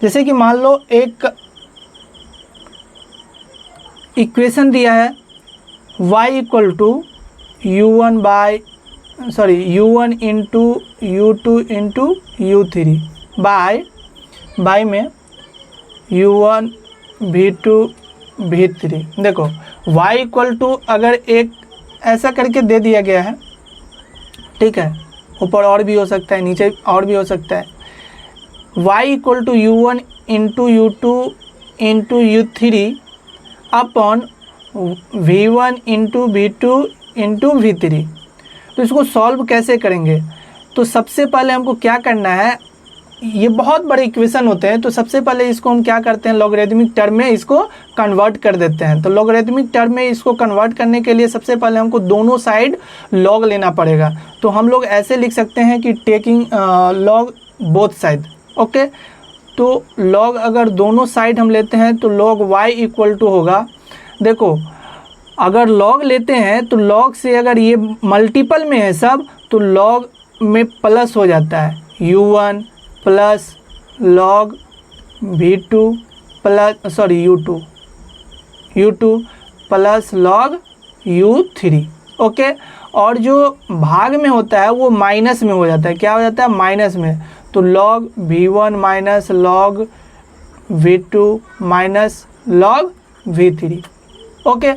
जैसे कि मान लो एक इक्वेशन दिया है y equal to u1 into u2 into u3 by में u1 v2 v3। देखो y इक्वल टू अगर एक ऐसा करके दे दिया गया है, ठीक है, ऊपर और भी हो सकता है, नीचे और भी हो सकता है। y equal to u1 into u2 into u3 upon v1 into v2 into v3। तो इसको सॉल्व कैसे करेंगे? तो सबसे पहले हमको क्या करना है, ये बहुत बड़े इक्वेशन होते हैं, तो सबसे पहले इसको हम क्या करते हैं, लॉगरिथमिक टर्म में इसको कन्वर्ट कर देते हैं। तो लॉगरिथमिक टर्म में इसको कन्वर्ट करने के लिए सबसे पहले हमको दोनों साइड लॉग लेना पड़ेगा। तो हम लोग ऐसे लिख सकते हैं कि taking log both side. Okay, तो लॉग अगर दोनों साइड हम लेते हैं तो लॉग y इक्वल टू होगा, देखो अगर लॉग लेते हैं तो लॉग से अगर ये मल्टीपल में है सब तो लॉग में प्लस हो जाता है, u1 plus log v2 plus u2 plus log u3। Okay, और जो भाग में होता है वो माइनस में हो जाता है, क्या हो जाता है, माइनस में। तो log v1 minus log v2 minus log v3। Okay,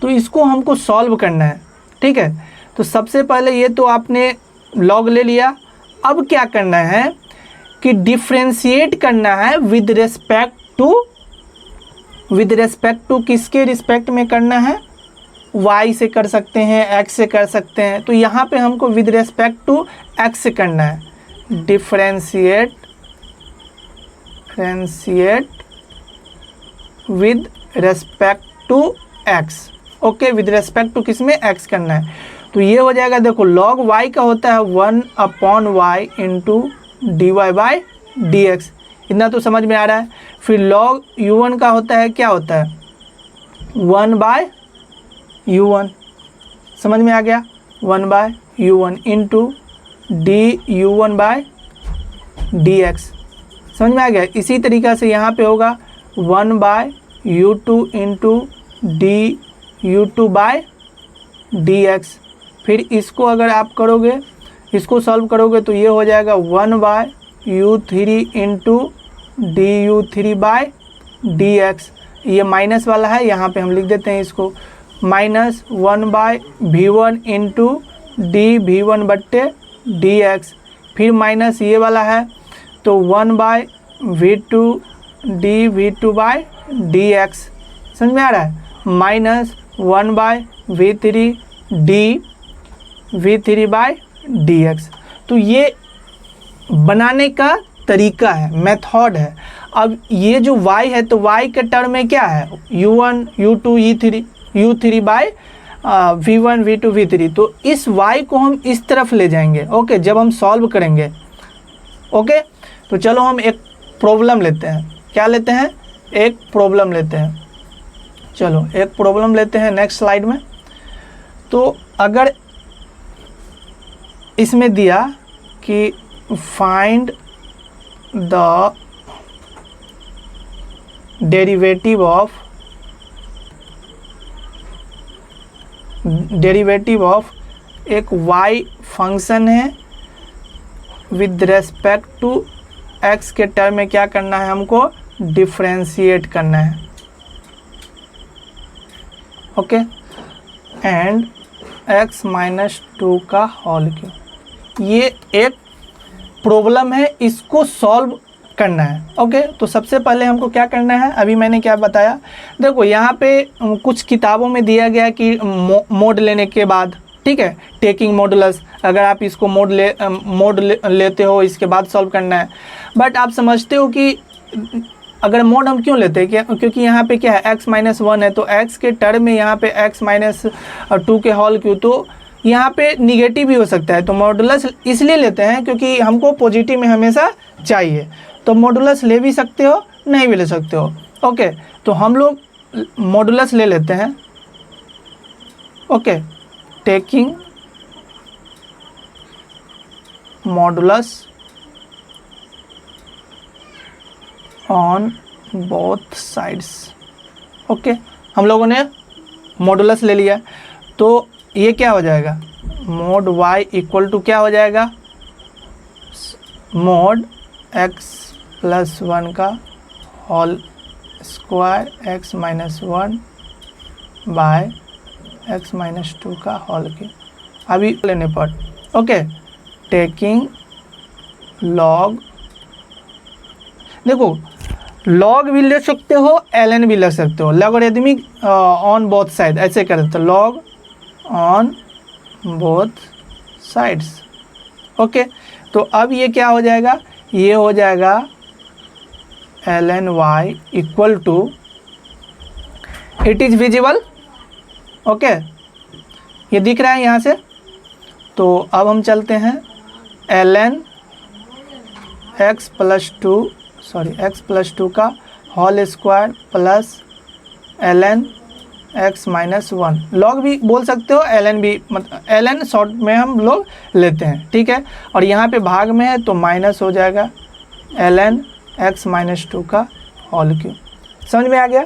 तो इसको हमको सॉल्व करना है, ठीक है। तो सबसे पहले ये तो आपने लॉग ले लिया, अब क्या करना है कि डिफ्रेंशिएट करना है विद रेस्पेक्ट टू किसके रिस्पेक्ट में करना है, y से कर सकते हैं, x से कर सकते हैं। तो यहाँ पे हमको विद रेस्पेक्ट टू x से करना है, differentiate with respect to x। Okay, with respect to किस में, x करना है। तो ये हो जाएगा, देखो लॉग y का होता है 1/y इंटू dy/dx, इतना तो समझ में आ रहा है। फिर लॉग u1 का होता है, क्या होता है, 1/u1, समझ में आ गया, 1/u1 इंटू du1/dx, समझ में आ गया। इसी तरीक़ा से यहाँ पे होगा 1/u2 इंटू du2/dx। फिर इसको अगर आप करोगे, इसको सॉल्व करोगे तो ये हो जाएगा 1/u3 इंटू du3/dx। ये माइनस वाला है, यहाँ पे हम लिख देते हैं इसको माइनस 1/v1 इंटू dv1/dx। फिर माइनस ये वाला है तो 1/v2 dv2/dx, समझ में आ रहा है, माइनस 1/v3 dv3/dx। तो ये बनाने का तरीका है, मेथड है। अब ये जो y है तो y के टर्म में क्या है, u1 u2 u3 v1 v2 v3। तो इस y को हम इस तरफ ले जाएंगे, ओके, जब हम सॉल्व करेंगे। ओके, तो चलो हम एक प्रॉब्लम लेते हैं, क्या लेते हैं, एक प्रॉब्लम लेते हैं। चलो एक प्रॉब्लम लेते हैं नेक्स्ट स्लाइड में। तो अगर इसमें दिया कि फाइंड द डेरिवेटिव ऑफ एक y फंक्शन है विद रेस्पेक्ट टू x के टर्म में क्या करना है, हमको डिफ्रेंशिएट करना है। ओके, एंड x-2 का होल क्यूब, ये एक प्रॉब्लम है, इसको सॉल्व करना है। ओके, तो सबसे पहले हमको क्या करना है, अभी मैंने क्या बताया, देखो यहाँ पे कुछ किताबों में दिया गया कि मोड लेने के बाद, ठीक है, टेकिंग मॉडुलस, अगर आप इसको मोड लेते हो इसके बाद सॉल्व करना है। बट आप समझते हो कि अगर मोड हम क्यों लेते हैं, क्या, क्योंकि यहाँ पे क्या है, x-1 है, तो x के टर्म में यहाँ पे x-2 के होल क्यूब, तो यहाँ पे निगेटिव भी हो सकता है। तो मॉडुलस इसलिए लेते हैं क्योंकि हमको पॉजिटिव में हमेशा चाहिए। तो मॉडुलस ले भी सकते हो, नहीं भी ले सकते हो। ओके, तो हम लोग मॉडुलस ले लेते हैं। Okay, taking modulus on both sides. Okay, हम लोगों ने मॉडुलस ले लिया, तो ये क्या हो जाएगा, मोड y इक्वल टू क्या हो जाएगा, मोड x प्लस 1 का whole square x minus 1 by x minus 2 का होल क्यूब। अभी लेने पर ओके, टेकिंग लॉग, देखो लॉग भी ले सकते हो, ln भी ले सकते हो, लॉगरिथमिक ऑन बोथ साइड ऐसे कर सकते हो, log on both sides. Okay, तो अब ये क्या हो जाएगा, ये हो जाएगा ln y equal to, it is visible. Okay, ये दिख रहा है यहाँ से। तो अब हम चलते हैं ln x प्लस 2 का whole square plus ln x minus 1, log भी बोल सकते हो, ln भी, मतलब ln शॉर्ट में हम लोग लेते हैं, ठीक है। और यहाँ पे भाग में है तो माइनस हो जाएगा ln x माइनस 2 का होल क्यूब। समझ में आ गया।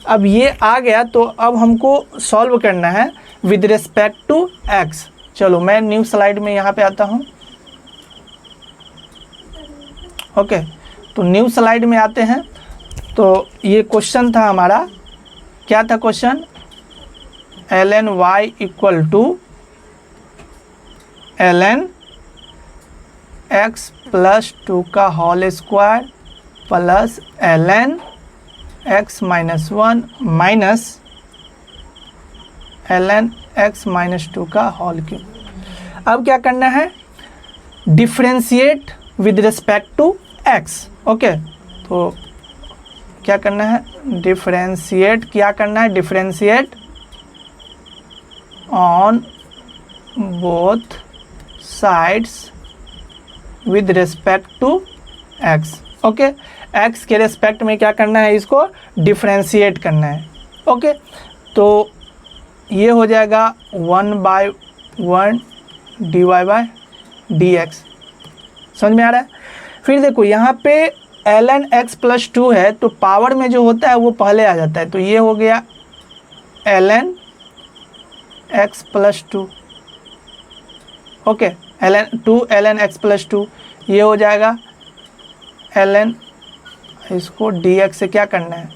अब ये आ गया, तो अब हमको सॉल्व करना है विद रिस्पेक्ट टू x। चलो मैं न्यू स्लाइड में यहाँ पे आता हूँ। ओके, तो न्यू स्लाइड में आते हैं। तो ये क्वेश्चन था हमारा, क्या था question, ln y equal to ln x plus 2 का whole square plus ln x minus 1 minus ln x minus 2 का होल क्यूब। अब क्या करना है, differentiate with respect to x। Okay, तो क्या करना है, डिफ्रेंशिएट, क्या करना है, differentiate on both sides with respect to x। Okay, x के रिस्पेक्ट में क्या करना है, इसको डिफ्रेंशिएट करना है। ओके, तो ये हो जाएगा 1/1 dy/dx। समझ में आ रहा है। फिर देखो यहाँ पे ln x प्लस 2 है, तो पावर में जो होता है वो पहले आ जाता है, तो ये हो गया ln x plus 2। Okay, ln x plus 2, ये हो जाएगा ln, इसको dx से क्या करना है,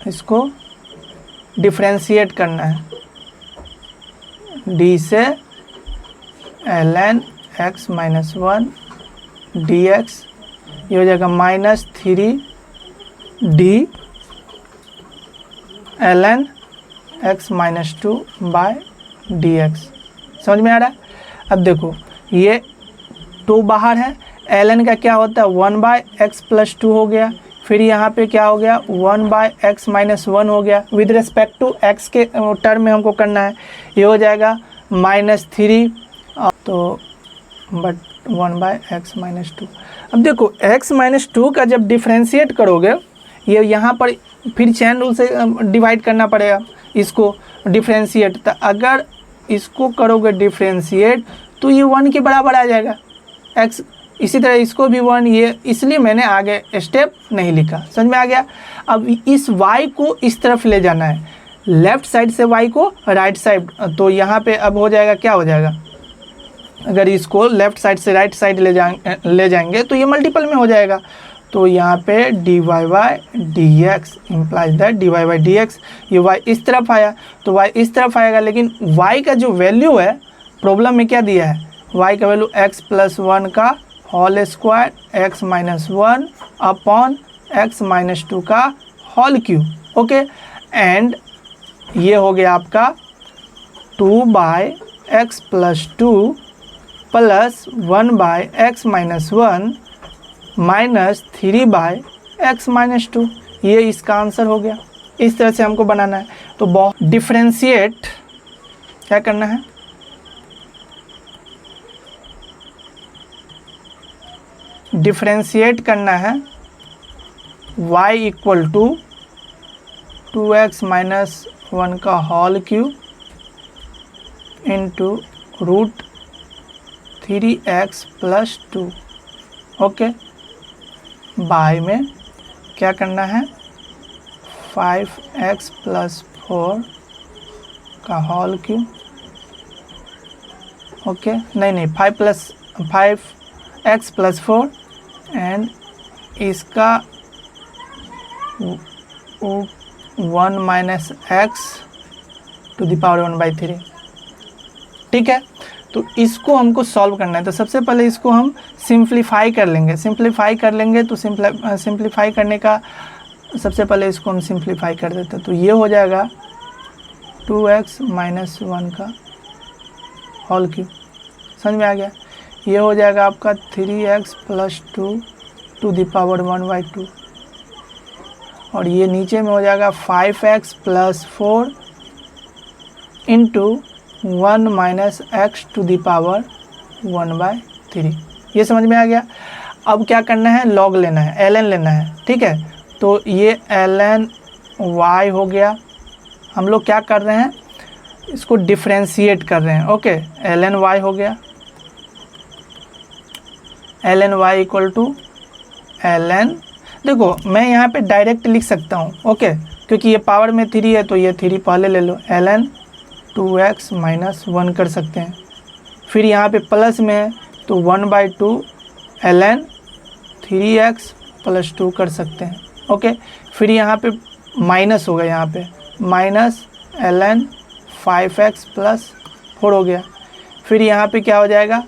इसको डिफ्रेंशिएट करना है, d से ln x माइनस 1 dx, ये हो जाएगा -3d ln x minus 2 by dx। समझ में आ रहा है। अब देखो ये 2 बाहर है, ln का क्या होता है 1/x प्लस 2 हो गया, फिर यहाँ पे क्या हो गया 1/x माइनस 1 हो गया, विद रिस्पेक्ट टू x के टर्म में हमको करना है, ये हो जाएगा -3, तो बट 1/x माइनस 2। अब देखो x माइनस 2 का जब डिफ्रेंशिएट करोगे, ये यहाँ पर फिर चेन रूल से डिवाइड करना पड़ेगा इसको डिफ्रेंशिएट। तो अगर इसको करोगे डिफ्रेंशिएट तो ये 1 के बराबर आ जाएगा x, इसी तरह इसको भी 1, ये इसलिए मैंने आगे स्टेप नहीं लिखा। समझ में आ गया। अब इस y को इस तरफ ले जाना है, लेफ्ट साइड से y को राइट साइड, तो यहाँ पे अब हो जाएगा, क्या हो जाएगा, अगर इसको लेफ्ट साइड से राइट साइड ले जाएंगे तो ये मल्टीपल में हो जाएगा, तो यहाँ पे dy/dx इम्प्लाइज दैट dy/dx, ये y इस तरफ आया तो y इस तरफ आएगा, लेकिन y का जो वैल्यू है प्रॉब्लम में क्या दिया है, y का वैल्यू x प्लस 1 का whole square x minus 1 upon x minus 2 का होल क्यूब। ओके, एंड ये हो गया आपका 2/x plus 2 plus 1/x minus 1 minus 3/x minus 2, ये इसका आंसर हो गया। इस तरह से हमको बनाना है। तो बहुत डिफ्रेंशिएट क्या करना है, डिफ्रेंशिएट करना है y equal to 2x minus 1 का whole cube into root 3x plus 2 okay. By में क्या करना है, 5x + 4 का होल क्यूब, ओके। नहीं 5x + 4 एंड इसका 1 - x टू द पावर 1/3, ठीक है। तो इसको हमको सॉल्व करना है। तो सबसे पहले इसको हम सिंप्लीफाई कर लेंगे। तो सिंप्लीफाई करने का सबसे पहले इसको हम सिंप्लीफाई कर देते हैं। तो ये हो जाएगा 2x - 1 का होल क्यूब, समझ में आ गया। ये हो जाएगा आपका 3x + 2 टू द पावर 1/2 और ये नीचे में हो जाएगा 5x + 4 into 1 - x to the power 1/3। ये समझ में आ गया। अब क्या करना है, लॉग लेना है, ln लेना है, ठीक है। तो ये ln y हो गया। हम लोग क्या कर रहे हैं, इसको डिफ्रेंशिएट कर रहे हैं, ओके। ln y हो गया, ln y = ln, देखो मैं यहाँ पे डायरेक्ट लिख सकता हूँ, ओके, क्योंकि ये पावर में 3 है तो ये 3 पहले ले लो, ln 2x - 1 कर सकते हैं। फिर यहाँ पे प्लस में है तो 1/2 ln 3x + 2 कर सकते हैं, ओके। फिर यहाँ पे माइनस होगा, यहाँ पे माइनस ln 5x + 4 हो गया। फिर यहाँ पे क्या हो जाएगा,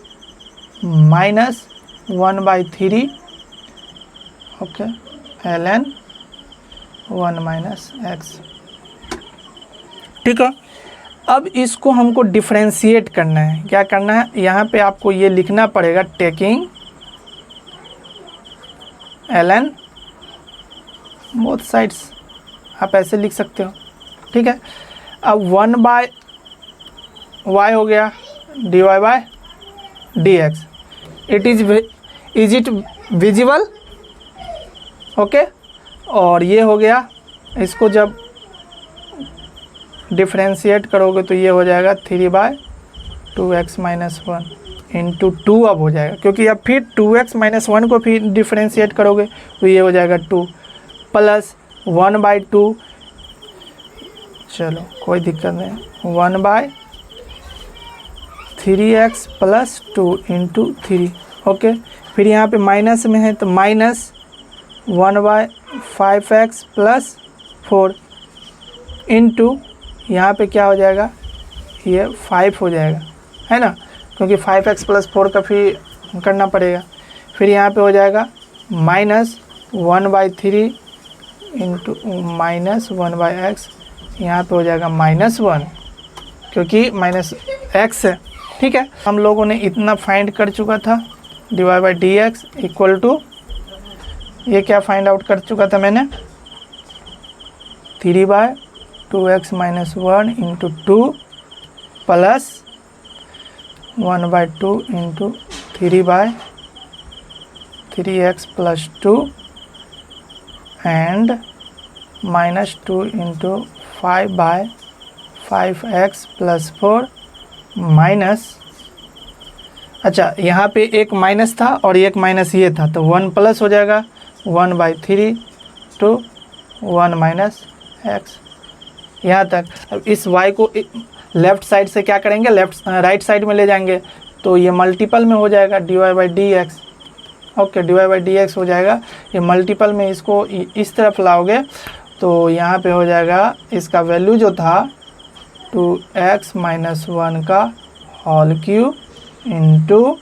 -1/3, ओके, ln 1 - x, ठीक है। अब इसको हमको डिफ्रेंशिएट करना है। क्या करना है, यहाँ पे आपको ये लिखना पड़ेगा, टेकिंग ln बोथ साइड्स, आप ऐसे लिख सकते हो, ठीक है। अब 1/y हो गया dy/dx, is it visible, okay. और ये हो गया, इसको जब डिफ्रेंशिएट करोगे तो ये हो जाएगा 3/2x - 1 इंटू 2 अब हो जाएगा, क्योंकि अब फिर 2x - 1 को फिर डिफ्रेंशिएट करोगे तो ये हो जाएगा 2 प्लस 1/2, चलो कोई दिक्कत नहीं, 1/3x + 2 इंटू 3, ओके। फिर यहाँ पे माइनस में है तो -1/5x + 4 इंटू यहाँ पे क्या हो जाएगा, ये 5 हो जाएगा, है ना, क्योंकि 5x + 4 का फिर करना पड़ेगा। फिर यहाँ पे हो जाएगा -1/3 इंटू -1/x, यहाँ पे हो जाएगा -1, क्योंकि -x है, ठीक है। हम लोगों ने इतना फाइंड कर चुका था, dy/dx = ये क्या फाइंड आउट कर चुका था मैंने, 3/2x - 1 into 2 plus 1/2 into 3/3x + 2 and -2 into 5/5x + 4 minus, अच्छा यहाँ पे एक माइनस था और एक माइनस ये था, तो 1 प्लस हो जाएगा 1/3 टू 1 - x, यहाँ तक। अब इस y को लेफ़्ट साइड से क्या करेंगे, राइट साइड में ले जाएंगे, तो ये मल्टीपल में हो जाएगा dy/dx, ओके, dy/dx हो जाएगा। ये मल्टीपल में इसको इस तरफ लाओगे तो यहाँ पे हो जाएगा, इसका वैल्यू जो था 2x - 1 का whole cube into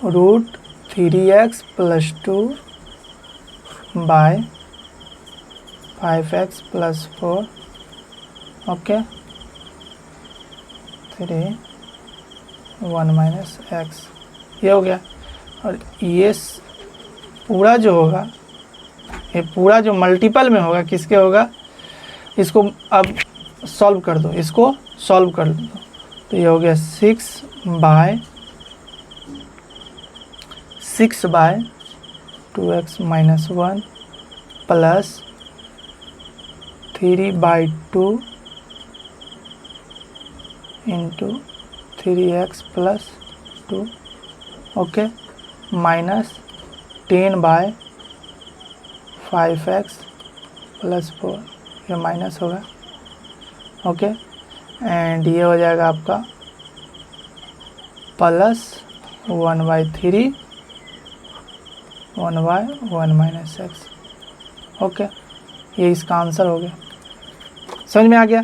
√3x + 2 by 5x + 4, okay, 3 1 - x, ये हो गया। और ये पूरा जो होगा, ये पूरा जो मल्टीपल में होगा किसके होगा, इसको अब सॉल्व कर दो, इसको सॉल्व कर दो, तो ये हो गया 6/2x - 1 plus 3/2 into 3x + 2, okay, minus 10/5x plus 4, ये माइनस होगा। ओके, एंड ये हो जाएगा आपका प्लस 1/3 1/1 माइनस x। ओके, ये इसका आंसर हो गया। समझ में आ गया।